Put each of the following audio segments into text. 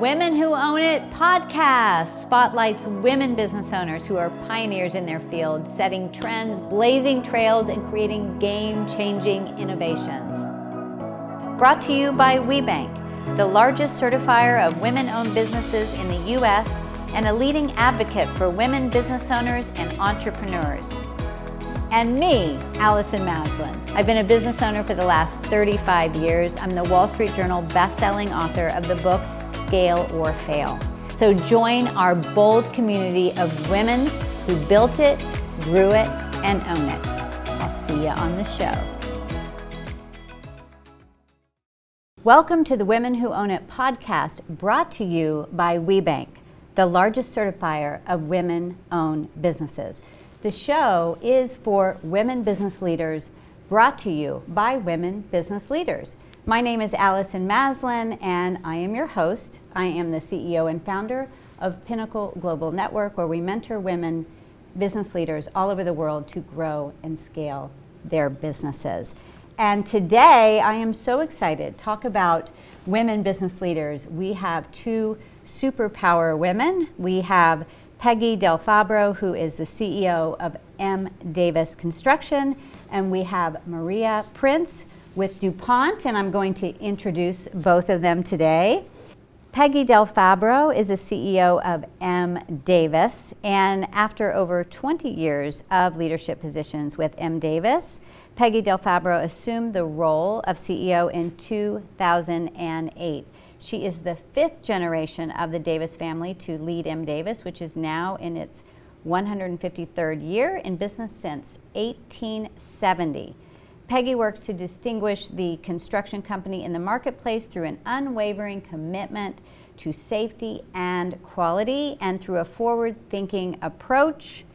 Women Who Own It podcast spotlights women business owners who are pioneers in their field, setting trends, blazing trails, and creating game-changing innovations. Brought to you by WBENC, the largest certifier of women-owned businesses in the U.S. and a leading advocate for women business owners and entrepreneurs. And me, Allison Maslin. I've been a business owner for the last 35 years. I'm the Wall Street Journal best-selling author of the book Scale or Fail. So join our bold community of women who built it, grew it, and own it. I'll see you on the show. Welcome to the Women Who Own It podcast, brought to you by WBENC, the largest certifier of women-owned businesses. The show is for women business leaders, brought to you by women business leaders. My name is Allison Maslin, and I am your host. I am the CEO and founder of Pinnacle Global Network, where we mentor women business leaders all over the world to grow and scale their businesses. And today, I am so excited to talk about women business leaders. We have two superpower women. We have Peggy Del Fabbro, who is the CEO of M. Davis Construction, and we have Maria Prince with DuPont, and I'm going to introduce both of them today. Peggy Del Fabbro is the CEO of M. Davis, and after over 20 years of leadership positions with M. Davis, Peggy Del Fabbro assumed the role of CEO in 2008. She is the fifth generation of the Davis family to lead M. Davis, which is now in its 153rd year in business since 1870. Peggy works to distinguish the construction company in the marketplace through an unwavering commitment to safety and quality, and through a forward-thinking approach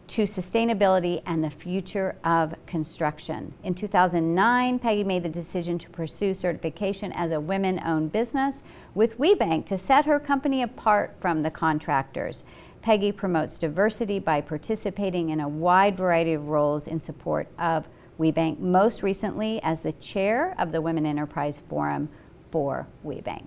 to sustainability and the future of construction. In 2009, Peggy made the decision to pursue certification as a women-owned business with WBENC to set her company apart from the contractors. Peggy promotes diversity by participating in a wide variety of roles in support of WBENC, most recently as the chair of the Women Enterprise Forum for WBENC.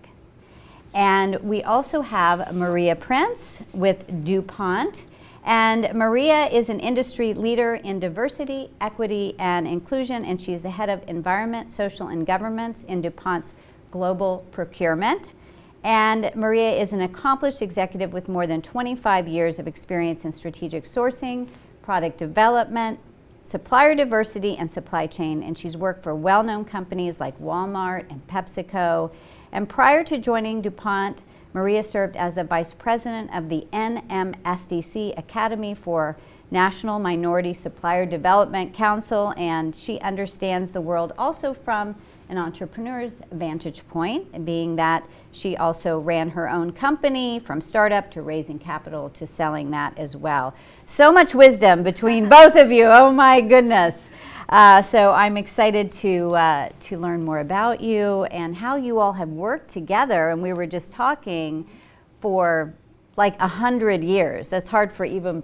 And we also have Maria Prince with DuPont. And Maria is an industry leader in diversity, equity, and inclusion, and she's the head of environment, social, and governments in DuPont's global procurement. And Maria is an accomplished executive with more than 25 years of experience in strategic sourcing, product development, supplier diversity, and supply chain. And she's worked for well-known companies like Walmart and PepsiCo. And prior to joining DuPont, Maria served as the vice president of the NMSDC Academy for National Minority Supplier Development Council, and she understands the world also from an entrepreneur's vantage point, being that she also ran her own company from startup to raising capital to selling that as well. So much wisdom between both of you, oh my goodness. So I'm excited to learn more about you and how you all have worked together. And we were just talking for like 100 years. That's hard for even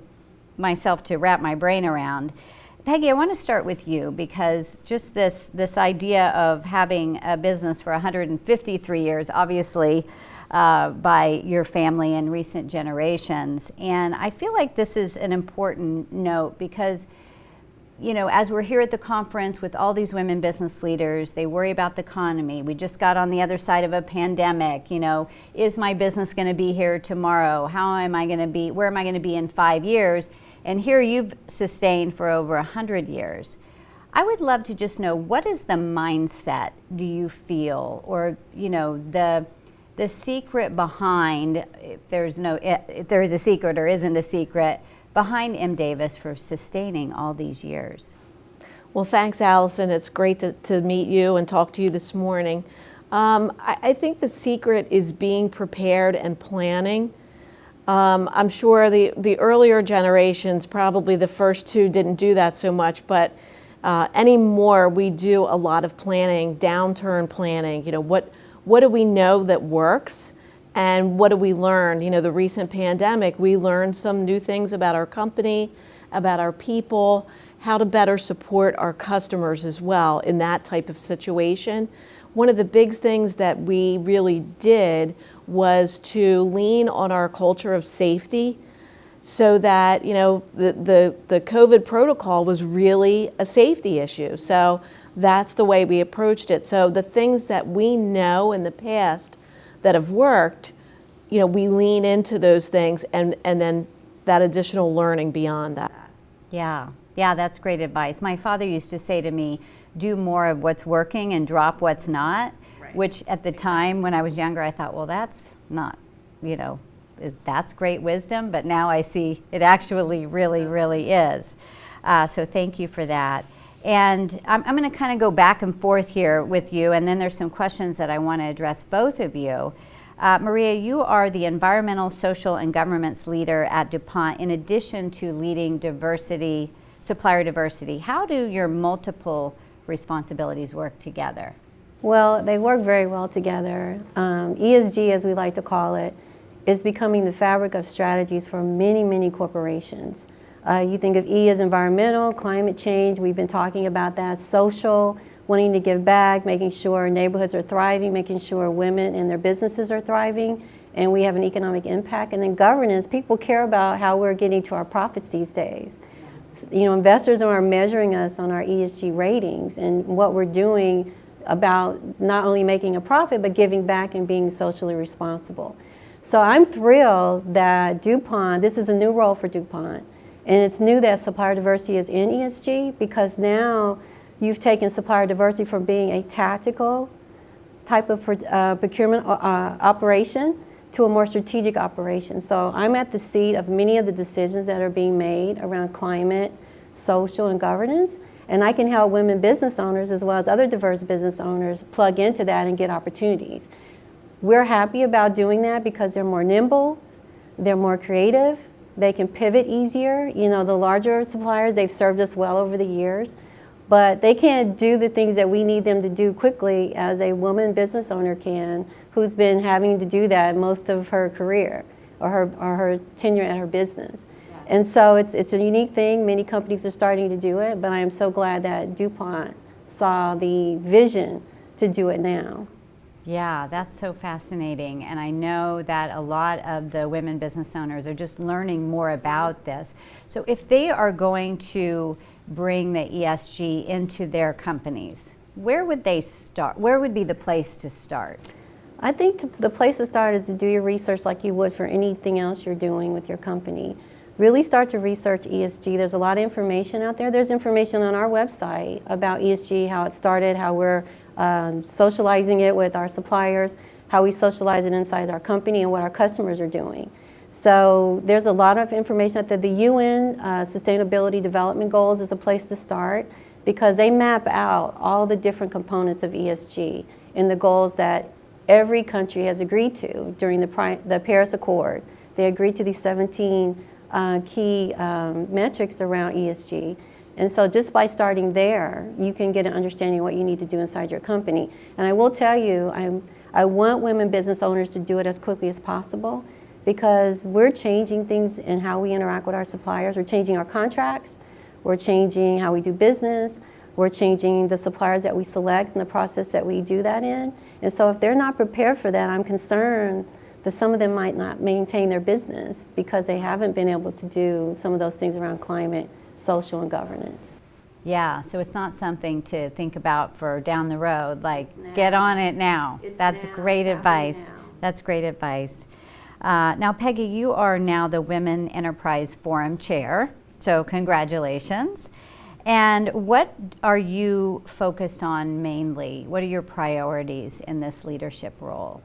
myself to wrap my brain around. Peggy, I want to start with you because just this idea of having a business for 153 years, obviously by your family and recent generations. And I feel like this is an important note because, you know, as we're here at the conference with all these women business leaders, they worry about the economy. We just got on the other side of a pandemic. You know, is my business going to be here tomorrow? How am I going to be? Where am I going to be in 5 years? And here you've sustained for over 100 years. I would love to just know, what is the mindset do you feel, or you know, the secret behind, if there is a secret or isn't a secret, behind M. Davis for sustaining all these years? Well, thanks, Allison. It's great to meet you and talk to you this morning. I think the secret is being prepared and planning. I'm sure the earlier generations, probably the first two, didn't do that so much, but anymore we do a lot of planning, downturn planning. You know, what do we know that works? And what do we learn? You know, the recent pandemic, we learned some new things about our company, about our people, how to better support our customers as well in that type of situation. one of the big things that we really did was to lean on our culture of safety, so that the COVID protocol was really a safety issue. So that's the way we approached it. So the things that we know in the past that have worked, we lean into those things, and then that additional learning beyond that. Yeah, that's great advice. My father used to say to me, do more of what's working and drop what's not, right. Which at the time when I was younger, I thought, well, that's not, that's great wisdom, but now I see it actually really is. So thank you for that. And I'm going to kind of go back and forth here with you, and then there's some questions that I want to address both of you. Maria, you are the Environmental, Social, and Governance leader at DuPont, in addition to leading diversity, supplier diversity. How do your multiple responsibilities work together? Well, they work very well together. ESG, as we like to call it, is becoming the fabric of strategies for many corporations. You think of E as environmental, climate change, we've been talking about that, social, wanting to give back, making sure neighborhoods are thriving, making sure women and their businesses are thriving, and we have an economic impact. And then governance, people care about how we're getting to our profits these days. Investors are measuring us on our ESG ratings and what we're doing about not only making a profit, but giving back and being socially responsible. So I'm thrilled that DuPont, this is a new role for DuPont, and it's new that supplier diversity is in ESG, because now you've taken supplier diversity from being a tactical type of procurement operation to a more strategic operation. So I'm at the seat of many of the decisions that are being made around climate, social, and governance, and I can help women business owners as well as other diverse business owners plug into that and get opportunities. We're happy about doing that because they're more nimble, they're more creative, they can pivot easier. The larger suppliers, they've served us well over the years, but they can't do the things that we need them to do quickly as a woman business owner can, who's been having to do that most of her career or her tenure at her business. Yeah. And so it's a unique thing. Many companies are starting to do it, but I am so glad that DuPont saw the vision to do it now. Yeah, that's so fascinating. And I know that a lot of the women business owners are just learning more about this. So if they are going to bring the ESG into their companies, where would they start? Where would be the place to start? I think the place to start is to do your research like you would for anything else you're doing with your company. Really start to research ESG. There's a lot of information out there. There's information on our website about ESG, how it started, how we're socializing it with our suppliers, how we socialize it inside our company, and what our customers are doing. So there's a lot of information out there. The UN Sustainability Development Goals is a place to start, because they map out all the different components of ESG in the goals that every country has agreed to during the Paris Accord. They agreed to these 17 key metrics around ESG. And so just by starting there, you can get an understanding of what you need to do inside your company. And I will tell you, I want women business owners to do it as quickly as possible, because we're changing things in how we interact with our suppliers. We're changing our contracts. We're changing how we do business. We're changing the suppliers that we select and the process that we do that in. And so if they're not prepared for that, I'm concerned that some of them might not maintain their business because they haven't been able to do some of those things around climate, social, and governance. Yeah, so it's not something to think about for down the road, like get on it now. That's great advice. That's great advice. Now, Peggy, you are now the Women Enterprise Forum Chair, so congratulations. And what are you focused on mainly? What are your priorities in this leadership role?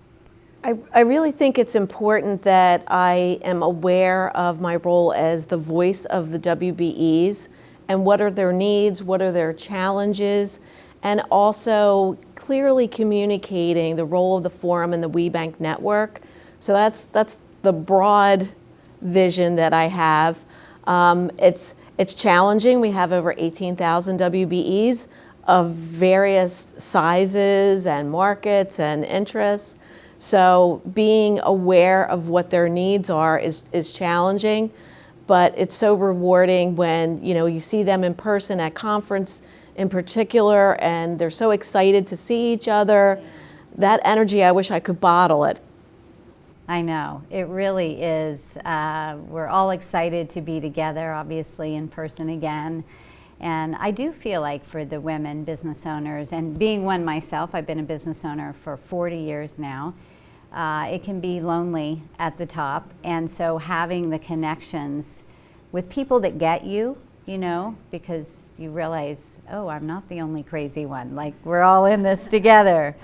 I really think it's important that I am aware of my role as the voice of the WBEs and what are their needs, what are their challenges, and also clearly communicating the role of the forum and the WBENC network. So that's the broad vision that I have. It's challenging. We have over 18,000 WBEs of various sizes and markets and interests. So being aware of what their needs are is challenging, but it's so rewarding when you see them in person at conference in particular, and they're so excited to see each other. That energy, I wish I could bottle it. I know, it really is. We're all excited to be together, obviously in person again. And I do feel like for the women business owners, and being one myself, I've been a business owner for 40 years now, it can be lonely at the top. And so having the connections with people that get you, you know, because you realize, oh, I'm not the only crazy one, like we're all in this together.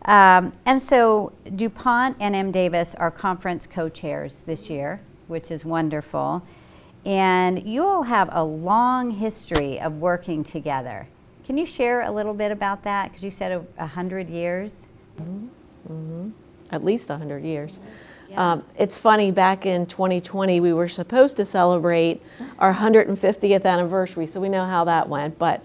And so DuPont and M. Davis are conference co-chairs this year, which is wonderful. And you all have a long history of working together. Can you share a little bit about that? Because you said 100 years. At least 100 years. It's funny, back in 2020, we were supposed to celebrate our 150th anniversary, so we know how that went. But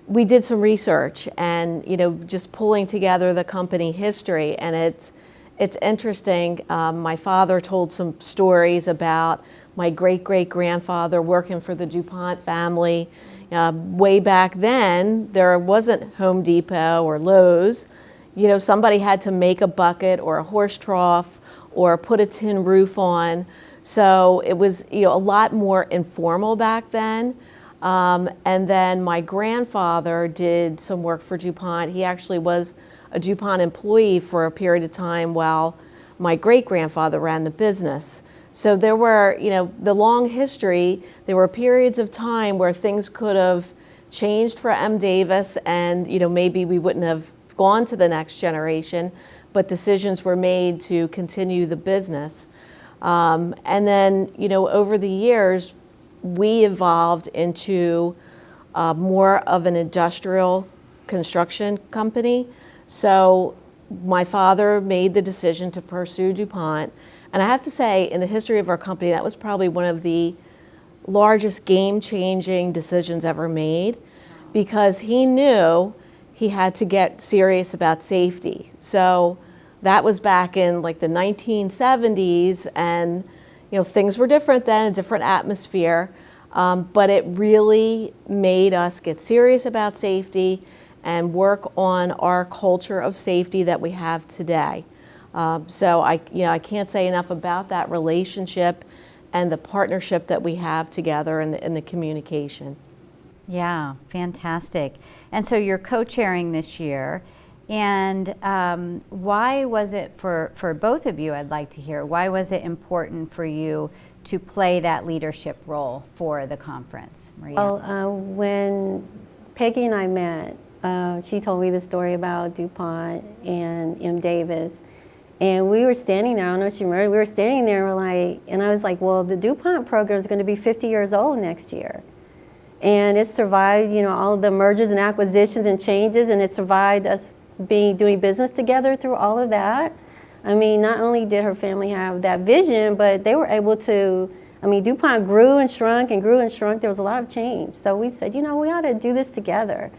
we did some research and, you know, just pulling together the company history, and it's interesting. My father told some stories about my great-great-grandfather working for the DuPont family. Way back then, there wasn't Home Depot or Lowe's. You know, somebody had to make a bucket or a horse trough or put a tin roof on. So it was, you know, a lot more informal back then. And then my grandfather did some work for DuPont. He actually was a DuPont employee for a period of time while my great-grandfather ran the business. So there were, you know, the long history, there were periods of time where things could have changed for M. Davis and, you know, maybe we wouldn't have gone to the next generation, but decisions were made to continue the business. And then, you know, over the years, we evolved into more of an industrial construction company. So my father made the decision to pursue DuPont. And I have to say, in the history of our company, that was probably one of the largest game-changing decisions ever made, because he knew he had to get serious about safety. So that was back in like the 1970s, and you know, things were different then, a different atmosphere, but it really made us get serious about safety and work on our culture of safety that we have today. So I can't say enough about that relationship and the partnership that we have together and the communication. Yeah, fantastic. And so you're co-chairing this year. And why was it for both of you, I'd like to hear, why was it important for you to play that leadership role for the conference, Maria? Well, when Peggy and I met, she told me the story about DuPont and M. Davis. And we were standing there, I don't know if you remember, we were standing there and we're like, and I was like, well, the DuPont program is going to be 50 years old next year. And it survived, you know, all of the mergers and acquisitions and changes, and it survived us doing business together through all of that. I mean, not only did her family have that vision, but they were able to, I mean, DuPont grew and shrunk and grew and shrunk. There was a lot of change. So we said, you know, we ought to do this together.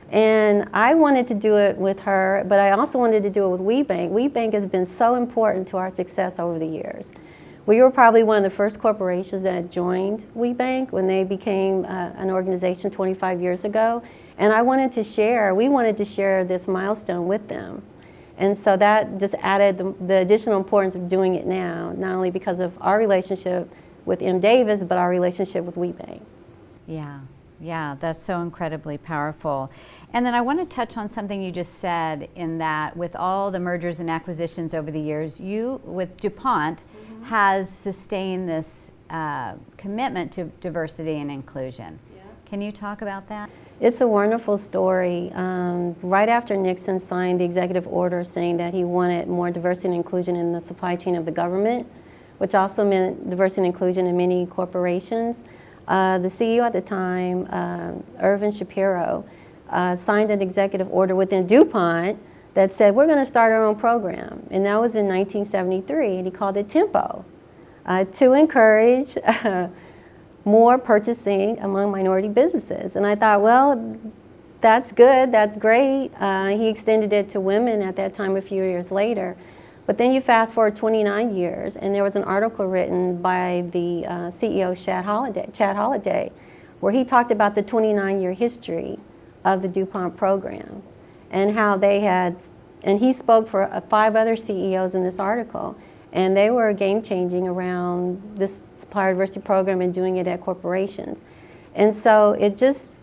And I wanted to do it with her, but I also wanted to do it with WBENC. WBENC has been so important to our success over the years. We were probably one of the first corporations that joined WBENC when they became an organization 25 years ago. And we wanted to share this milestone with them. And so that just added the additional importance of doing it now, not only because of our relationship with M. Davis, but our relationship with WBENC. Yeah, that's so incredibly powerful. And then I want to touch on something you just said, in that with all the mergers and acquisitions over the years, you, with DuPont, has sustained this commitment to diversity and inclusion. Yeah. Can you talk about that? It's a wonderful story. Right after Nixon signed the executive order saying that he wanted more diversity and inclusion in the supply chain of the government, which also meant diversity and inclusion in many corporations, the CEO at the time, Irvin Shapiro, signed an executive order within DuPont that said, we're going to start our own program. And that was in 1973, and he called it Tempo, to encourage more purchasing among minority businesses. And I thought, well, that's good, that's great. He extended it to women at that time a few years later. But then you fast forward 29 years, and there was an article written by the CEO, Chad Holliday, where he talked about the 29-year history of the DuPont program and how they had, and he spoke for 5 other CEOs in this article, and they were game-changing around this supplier diversity program and doing it at corporations. And so it just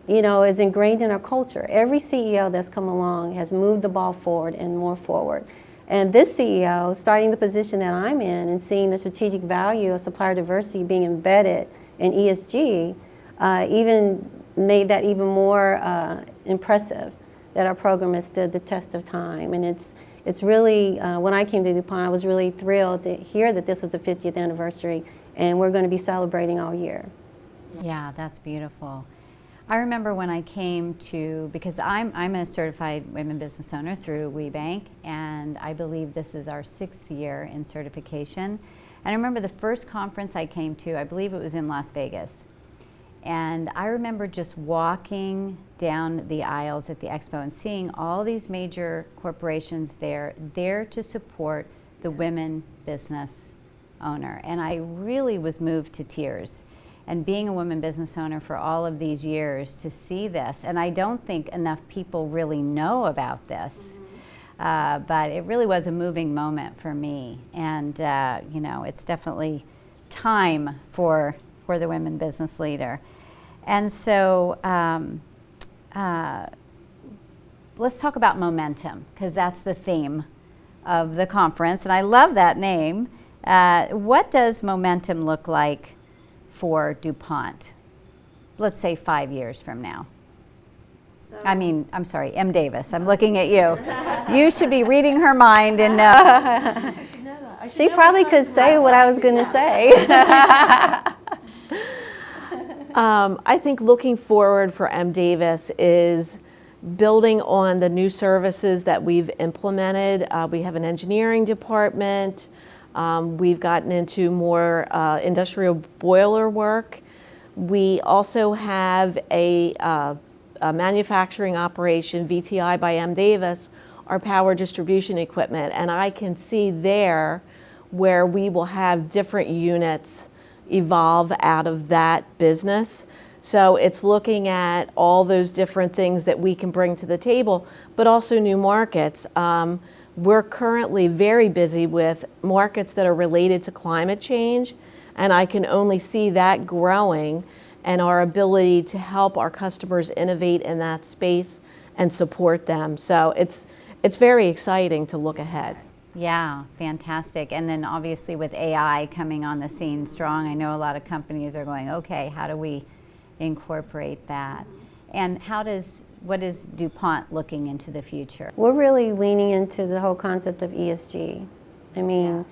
you know, is ingrained in our culture. Every CEO that's come along has moved the ball forward and more forward. And this CEO, starting the position that I'm in and seeing the strategic value of supplier diversity being embedded in ESG, even made that even more impressive, that our program has stood the test of time. And it's really, when I came to DuPont, I was really thrilled to hear that this was the 50th anniversary, and we're going to be celebrating all year. Yeah, that's beautiful. I remember when I came to, because I'm a certified women business owner through WBENC, and I believe this is our 6th year in certification. And I remember the first conference I came to, I believe it was in Las Vegas. And I remember just walking down the aisles at the expo and seeing all these major corporations there to support the women business owner. And I really was moved to tears. And being a woman business owner for all of these years, to see this, and I don't think enough people really know about this, but it really was a moving moment for me. And you know, it's definitely time for the women business leader. And so let's talk about momentum, because that's the theme of the conference, and I love that name. What does momentum look like for DuPont, let's say 5 years from now? I'm sorry, M. Davis, I'm looking at you. You should be reading her mind and know. She probably could say what I was going to say. I think looking forward for M. Davis is building on the new services that we've implemented. We have an engineering department. We've gotten into more industrial boiler work. We also have a manufacturing operation, VTI by M. Davis, our power distribution equipment. And I can see there where we will have different units evolve out of that business. So it's looking at all those different things that we can bring to the table, but also new markets. We're currently very busy with markets that are related to climate change, and I can only see that growing, and our ability to help our customers innovate in that space and support them. So it's very exciting to look ahead. Yeah, fantastic. And then obviously with AI coming on the scene strong, I know a lot of companies are going, okay, how do we incorporate that? And what is DuPont looking into the future? We're really leaning into the whole concept of ESG. I mean,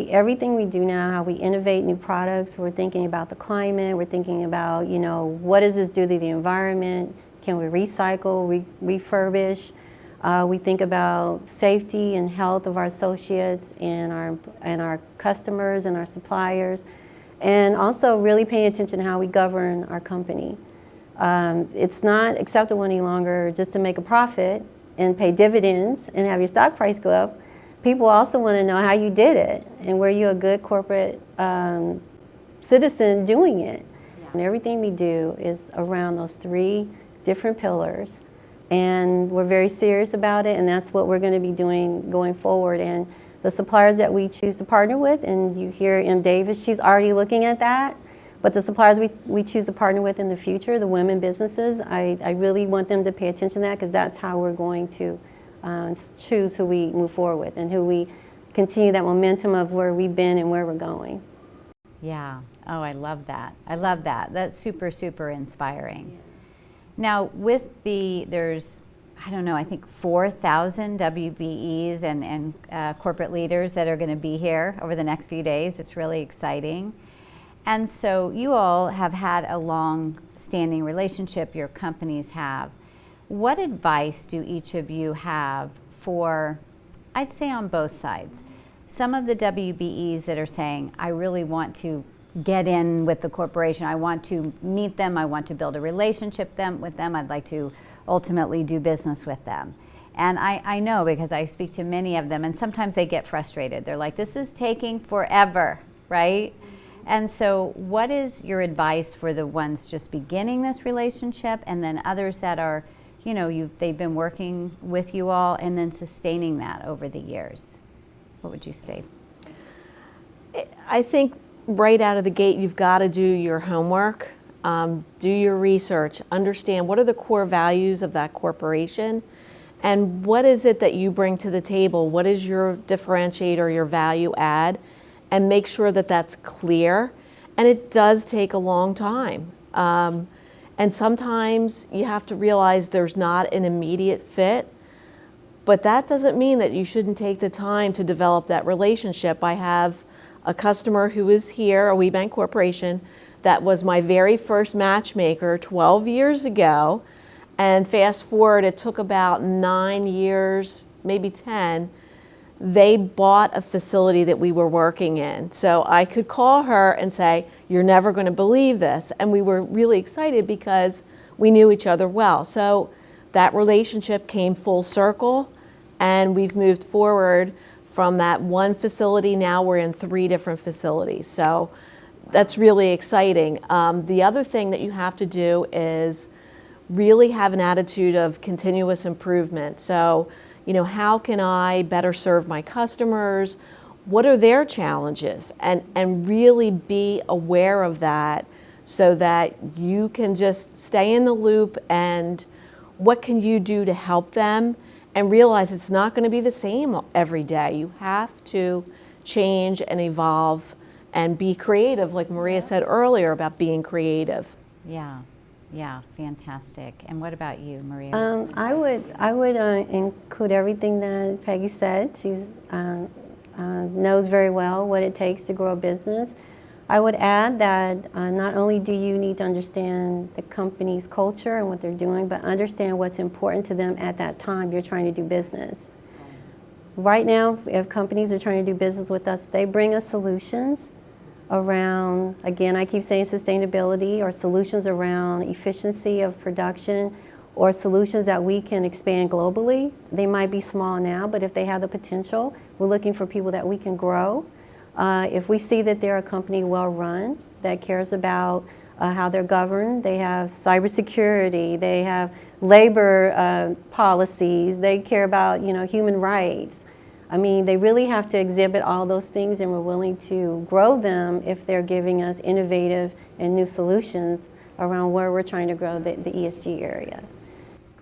everything we do now, how we innovate new products, we're thinking about the climate, we're thinking about, you know, what does this do to the environment? Can we recycle, refurbish? We think about safety and health of our associates and our customers and our suppliers, and also really paying attention to how we govern our company. It's not acceptable any longer just to make a profit and pay dividends and have your stock price go up. People also want to know how you did it and were you a good corporate citizen doing it. Yeah. And everything we do is around those 3 different pillars, and we're very serious about it, and that's what we're going to be doing going forward. And the suppliers that we choose to partner with, and you hear M. Davis, she's already looking at that. But the suppliers we choose to partner with in the future, the women businesses, I really want them to pay attention to that, because that's how we're going to choose who we move forward with and who we continue that momentum of where we've been and where we're going. Yeah. Oh, I love that. I love that. That's super, super inspiring. Yeah. Now, there's, I don't know, I think 4,000 WBEs and corporate leaders that are going to be here over the next few days. It's really exciting. And so you all have had a long-standing relationship, your companies have. What advice do each of you have for, I'd say on both sides, some of the WBEs that are saying, I really want to get in with the corporation, I want to meet them, I want to build a relationship with them, I'd like to ultimately do business with them. And I know, because I speak to many of them, and sometimes they get frustrated. They're like, this is taking forever, right? And so what is your advice for the ones just beginning this relationship, and then others that are, they've been working with you all and then sustaining that over the years? What would you say? I think right out of the gate, you've got to do your homework, do your research, understand what are the core values of that corporation, and what is it that you bring to the table? What is your differentiator, your value add? And make sure that that's clear. And it does take a long time. And sometimes you have to realize there's not an immediate fit, but that doesn't mean that you shouldn't take the time to develop that relationship. I have a customer who is here, a WBENC Corporation, that was my very first matchmaker 12 years ago. And fast forward, it took about 9 years, maybe 10. They bought a facility that we were working in. So I could call her and say, you're never going to believe this. And we were really excited because we knew each other well. So that relationship came full circle, and we've moved forward from that one facility. Now we're in 3 different facilities. So that's really exciting. The other thing that you have to do is really have an attitude of continuous improvement. So, how can I better serve my customers? What are their challenges? And really be aware of that so that you can just stay in the loop, and what can you do to help them, and realize it's not going to be the same every day. You have to change and evolve and be creative, like Maria said earlier about being creative. Yeah, fantastic. And what about you, Maria? I would include everything that Peggy said. She's knows very well what it takes to grow a business. I would add that not only do you need to understand the company's culture and what they're doing, but understand what's important to them at that time you're trying to do business. Right now, if companies are trying to do business with us, they bring us solutions around, again, I keep saying sustainability, or solutions around efficiency of production, or solutions that we can expand globally. They might be small now, but if they have the potential, we're looking for people that we can grow. If we see that they're a company well run, that cares about how they're governed, they have cybersecurity, they have labor policies, they care about human rights. I mean, they really have to exhibit all those things, and we're willing to grow them if they're giving us innovative and new solutions around where we're trying to grow the ESG area.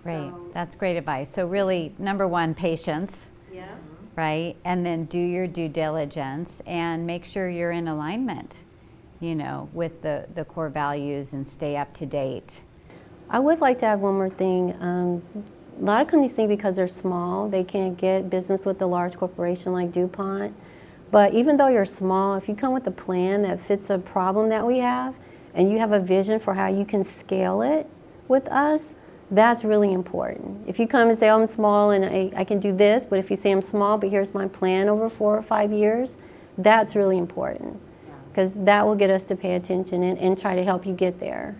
Great. That's great advice. So really, number one, patience. Yeah. Right? And then do your due diligence and make sure you're in alignment, with the core values, and stay up to date. I would like to add one more thing. A lot of companies think because they're small, they can't get business with a large corporation like DuPont. But even though you're small, if you come with a plan that fits a problem that we have, and you have a vision for how you can scale it with us, that's really important. If you come and say, oh, I'm small and I can do this, but if you say I'm small, but here's my plan over 4 or 5 years, that's really important, because that will get us to pay attention and try to help you get there.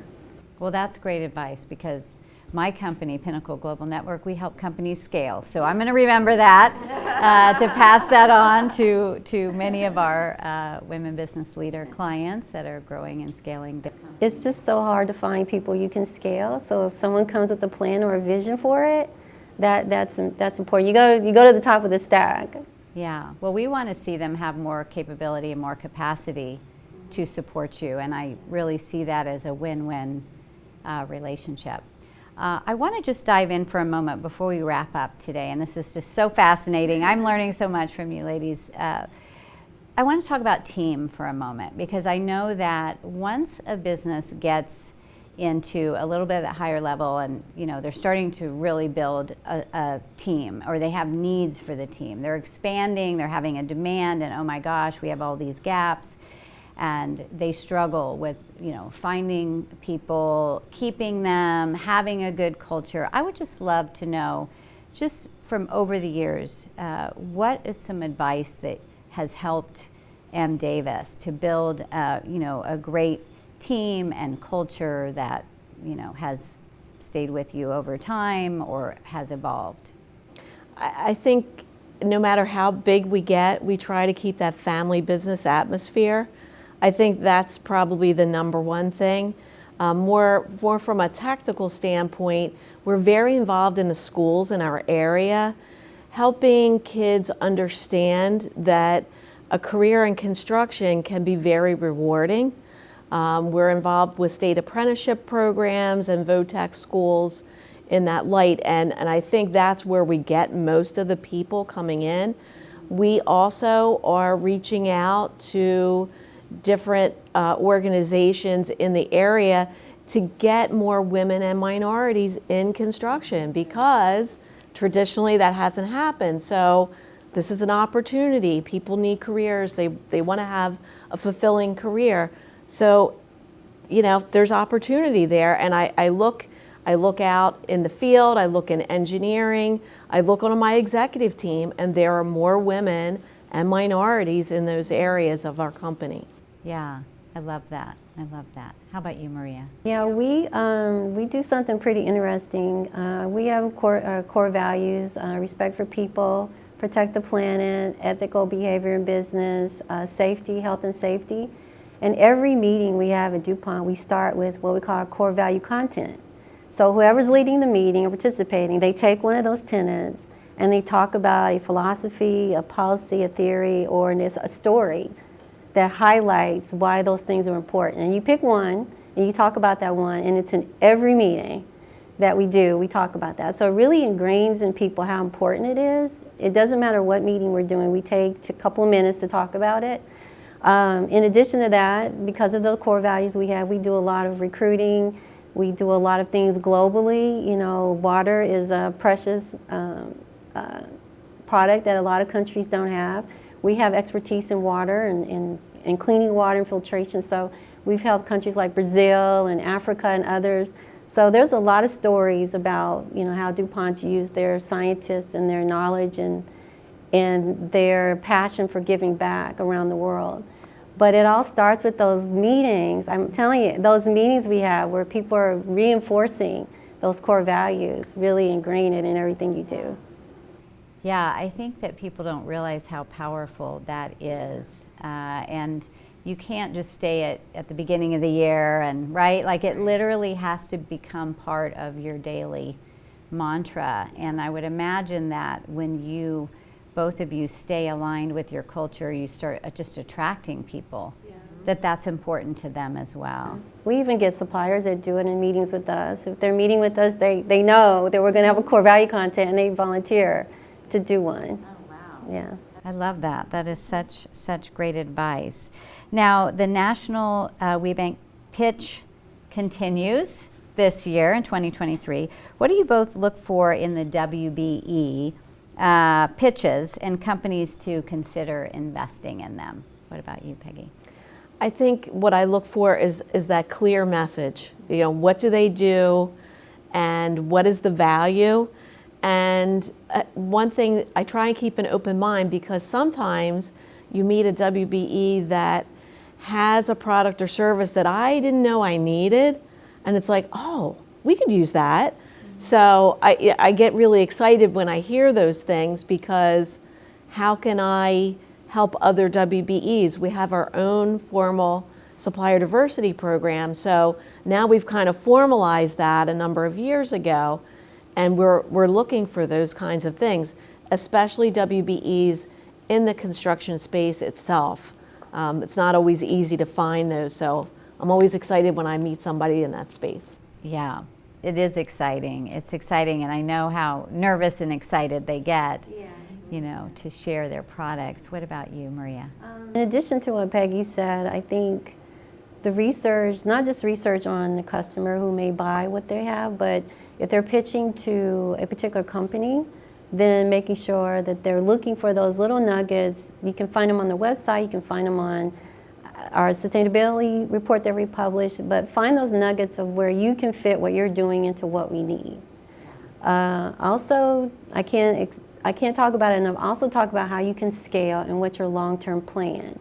Well, that's great advice, because my company, Pinnacle Global Network, we help companies scale. So I'm going to remember that to pass that on to many of our women business leader clients that are growing and scaling. It's just so hard to find people you can scale. So if someone comes with a plan or a vision for it, that's important. You go to the top of the stack. Yeah. Well, we want to see them have more capability and more capacity to support you, and I really see that as a win-win relationship. I want to just dive in for a moment before we wrap up today, and this is just so fascinating. I'm learning so much from you ladies. I want to talk about team for a moment, because I know that once a business gets into a little bit of that higher level, and they're starting to really build a team, or they have needs for the team, they're expanding, they're having a demand, and oh my gosh, we have all these gaps. And they struggle with, finding people, keeping them, having a good culture. I would just love to know, just from over the years, what is some advice that has helped M. Davis to build, a great team and culture that, has stayed with you over time or has evolved? I think no matter how big we get, we try to keep that family business atmosphere. I think that's probably the number one thing. More from a tactical standpoint, we're very involved in the schools in our area, helping kids understand that a career in construction can be very rewarding. We're involved with state apprenticeship programs and VOTEC schools in that light, and I think that's where we get most of the people coming in. We also are reaching out to different organizations in the area to get more women and minorities in construction, because traditionally that hasn't happened. So this is an opportunity. People need careers. They want to have a fulfilling career. So, you know, there's opportunity there. And I look out in the field, I look in engineering, I look on my executive team, and there are more women and minorities in those areas of our company. Yeah, I love that. I love that. How about you, Maria? Yeah, we do something pretty interesting. We have core values: respect for people, protect the planet, ethical behavior in business, safety, health and safety. And every meeting we have at DuPont, we start with what we call core value content. So whoever's leading the meeting or participating, they take one of those tenets and they talk about a philosophy, a policy, a theory, or a story that highlights why those things are important. And you pick one and you talk about that one, and it's in every meeting that we do, we talk about that. So it really ingrains in people how important it is. It doesn't matter what meeting we're doing, we take a couple of minutes to talk about it. In addition to that, because of the core values we have, we do a lot of recruiting. We do a lot of things globally. You know, water is a precious product that a lot of countries don't have. We have expertise in water and cleaning water and filtration. So we've helped countries like Brazil and Africa and others. So there's a lot of stories about, you know, how DuPont used their scientists and their knowledge and their passion for giving back around the world. But it all starts with those meetings. I'm telling you, those meetings we have where people are reinforcing those core values, really ingrain it in everything you do. Yeah, I think that people don't realize how powerful that is. And you can't just stay at the beginning of the year and, right? Like, it literally has to become part of your daily mantra. And I would imagine that when both of you stay aligned with your culture, you start just attracting people, that's important to them as well. We even get suppliers that do it in meetings with us. If they're meeting with us, they know that we're going to have a core value content, and they volunteer to do one. Oh, wow. Yeah. I love that. That is such great advice. Now, the National WBENC pitch continues this year in 2023. What do you both look for in the WBE pitches and companies to consider investing in them? What about you, Peggy? I think what I look for is that clear message. You know, what do they do, and what is the value? And one thing, I try and keep an open mind, because sometimes you meet a WBE that has a product or service that I didn't know I needed, and it's like, oh, we could use that. So I get really excited when I hear those things, because how can I help other WBEs? We have our own formal Supplier Diversity program, so now we've kind of formalized that a number of years ago, and we're looking for those kinds of things, especially WBEs in the construction space itself. It's not always easy to find those, so I'm always excited when I meet somebody in that space. Yeah. It is exciting. It's exciting, and I know how nervous and excited they get, you know, to share their products. What about you, Maria? In addition to what Peggy said, I think the research, not just research on the customer who may buy what they have, but if they're pitching to a particular company, then making sure that they're looking for those little nuggets. You can find them on the website, you can find them on our sustainability report that we publish, but find those nuggets of where you can fit what you're doing into what we need. Also, I can't talk about it enough. Also talk about how you can scale and what's your long-term plan.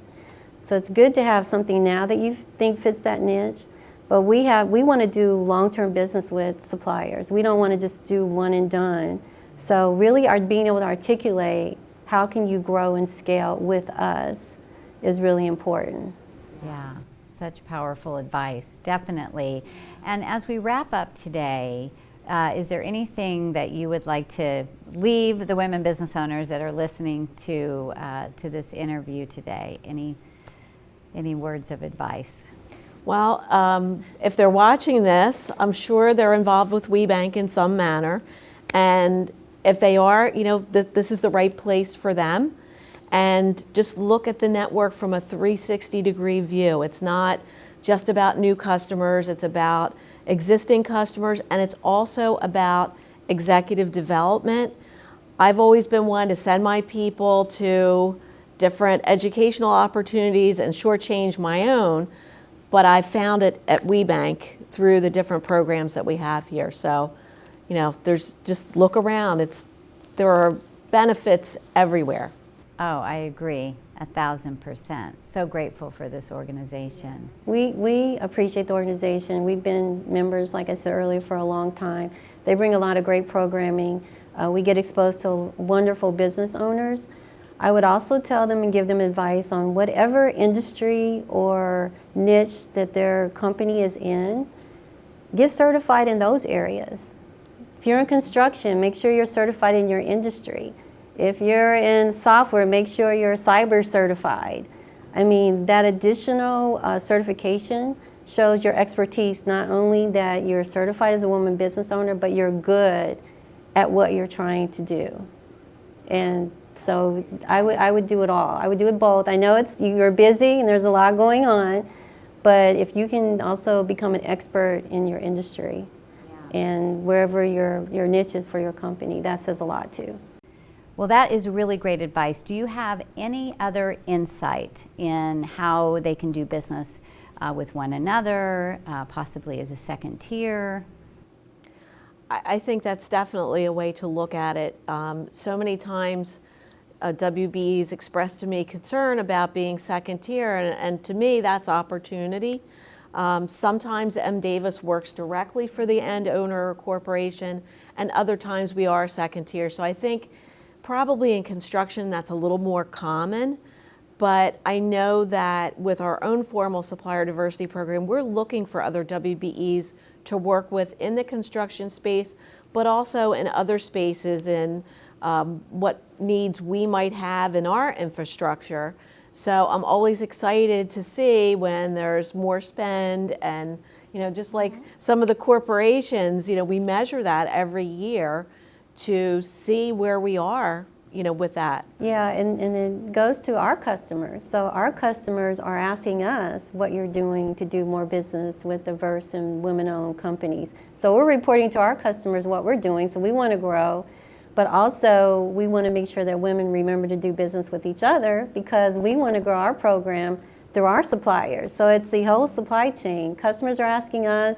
So it's good to have something now that you think fits that niche, but we want to do long-term business with suppliers. We don't want to just do one and done. So really, being able to articulate how can you grow and scale with us is really important. Yeah, such powerful advice, definitely. And as we wrap up today, is there anything that you would like to leave the women business owners that are listening to this interview today? Any words of advice? Well, if they're watching this, I'm sure they're involved with WBENC in some manner. And if they are, this is the right place for them. And just look at the network from a 360-degree view. It's not just about new customers, it's about existing customers, and it's also about executive development. I've always been one to send my people to different educational opportunities and shortchange my own, but I found it at WBENC through the different programs that we have here. So, there's just look around. There are benefits everywhere. Oh, I agree, 1,000%. So grateful for this organization. We appreciate the organization. We've been members, like I said earlier, for a long time. They bring a lot of great programming. We get exposed to wonderful business owners. I would also tell them and give them advice on whatever industry or niche that their company is in. Get certified in those areas. If you're in construction, make sure you're certified in your industry. If you're in software, make sure you're cyber certified. I mean, that additional certification shows your expertise, not only that you're certified as a woman business owner, but you're good at what you're trying to do. And so I would do it all. I would do it both. I know you're busy and there's a lot going on, but if you can also become an expert in your industry and wherever your niche is for your company, that says a lot too. Well, that is really great advice. Do you have any other insight in how they can do business with one another, possibly as a second tier? I think that's definitely a way to look at it. So many times WB's expressed to me concern about being second tier, and to me that's opportunity. Sometimes M. Davis works directly for the end owner or corporation, and other times we are second tier. So I think probably in construction that's a little more common, but I know that with our own formal supplier diversity program, we're looking for other WBEs to work with in the construction space, but also in other spaces in what needs we might have in our infrastructure. So I'm always excited to see when there's more spend, and just like some of the corporations, we measure that every year to see where we are, with that. Yeah, and it goes to our customers. So our customers are asking us what you're doing to do more business with diverse and women-owned companies. So we're reporting to our customers what we're doing, so we want to grow, but also we want to make sure that women remember to do business with each other, because we want to grow our program through our suppliers. So it's the whole supply chain. Customers are asking us,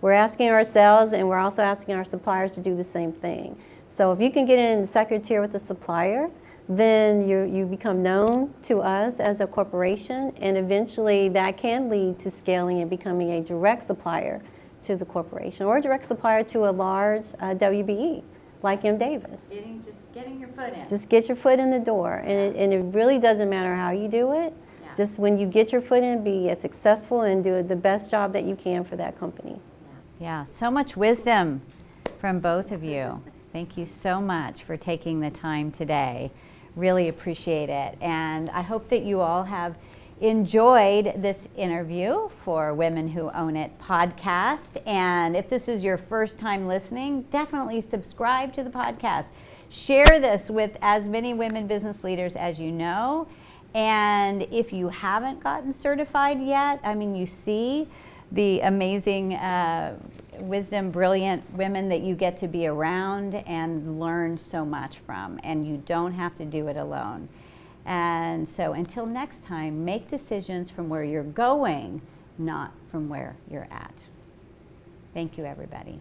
we're asking ourselves, and we're also asking our suppliers to do the same thing. So if you can get in second tier with the supplier, then you become known to us as a corporation, and eventually that can lead to scaling and becoming a direct supplier to the corporation, or a direct supplier to a large WBE like M. Davis. Just getting your foot in. Just get your foot in the door, and it really doesn't matter how you do it. Yeah. Just when you get your foot in, be as successful and do the best job that you can for that company. Yeah, so much wisdom from both of you. Thank you so much for taking the time today. Really appreciate it. And I hope that you all have enjoyed this interview for Women Who Own It podcast. And if this is your first time listening, definitely subscribe to the podcast. Share this with as many women business leaders as you know. And if you haven't gotten certified yet, you see the amazing wisdom, brilliant women that you get to be around and learn so much from, and you don't have to do it alone. And so until next time, make decisions from where you're going, not from where you're at. Thank you, everybody.